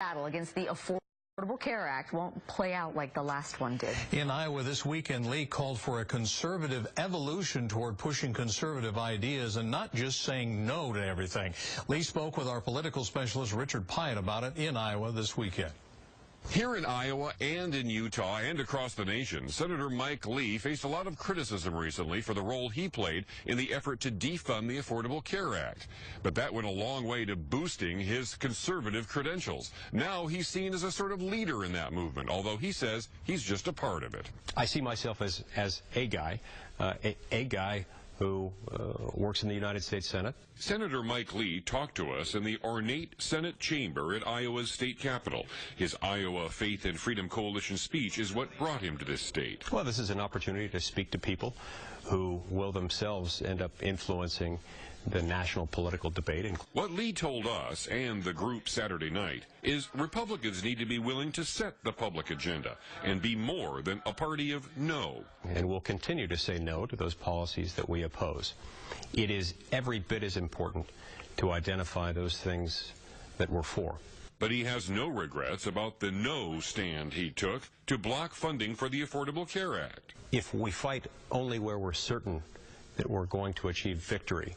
battle against the Affordable Care Act won't play out like the last one did. In Iowa this weekend, Lee called for a conservative evolution toward pushing conservative ideas and not just saying no to everything. Lee spoke with our political specialist Richard Pyatt about it in Iowa this weekend. Here in Iowa and in Utah and across the nation, Senator Mike Lee faced a lot of criticism recently for the role he played in the effort to defund the Affordable Care Act. But that went a long way to boosting his conservative credentials. Now he's seen as a sort of leader in that movement, although he says he's just a part of it. I see myself as a guy who works in the United States Senate. Senator Mike Lee talked to us in the ornate Senate chamber at Iowa's state capitol. His Iowa Faith and Freedom Coalition speech is what brought him to this state. Well, this is an opportunity to speak to people who will themselves end up influencing the national political debate. What Lee told us and the group Saturday night is Republicans need to be willing to set the public agenda and be more than a party of no. And we'll continue to say no to those policies that we oppose. It is every bit as important to identify those things that we're for. But he has no regrets about the no stand he took to block funding for the Affordable Care Act. If we fight only where we're certain that we're going to achieve victory,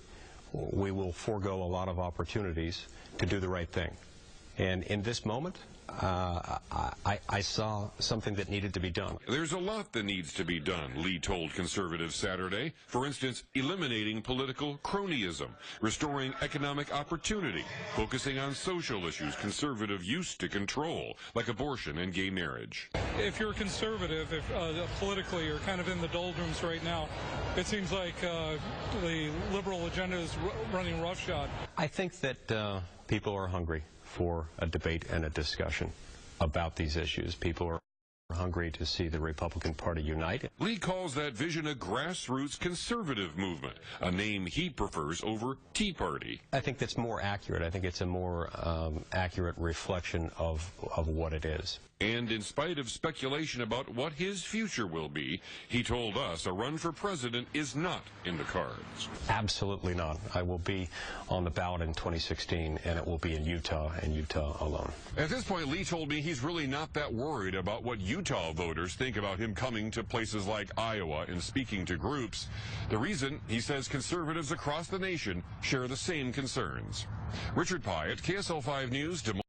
we will forego a lot of opportunities to do the right thing. And in this moment, I saw something that needed to be done. There's a lot that needs to be done, Lee told conservatives Saturday. For instance, eliminating political cronyism, restoring economic opportunity, focusing on social issues conservatives used to control, like abortion and gay marriage. If you're conservative, if politically you're kind of in the doldrums right now, it seems like the liberal agenda is running roughshod. I think that people are hungry for a debate and a discussion about these issues. People are hungry to see the Republican Party unite. Lee calls that vision a grassroots conservative movement, a name he prefers over Tea Party. I think that's more accurate. I think it's a more accurate reflection of what it is. And in spite of speculation about what his future will be, he told us a run for president is not in the cards. Absolutely not. I will be on the ballot in 2016, and it will be in Utah and Utah alone. At this point, Lee told me he's really not that worried about what Utah voters think about him coming to places like Iowa and speaking to groups. The reason, he says, conservatives across the nation share the same concerns. Richard Pyatt, KSL 5 News, Des Moines.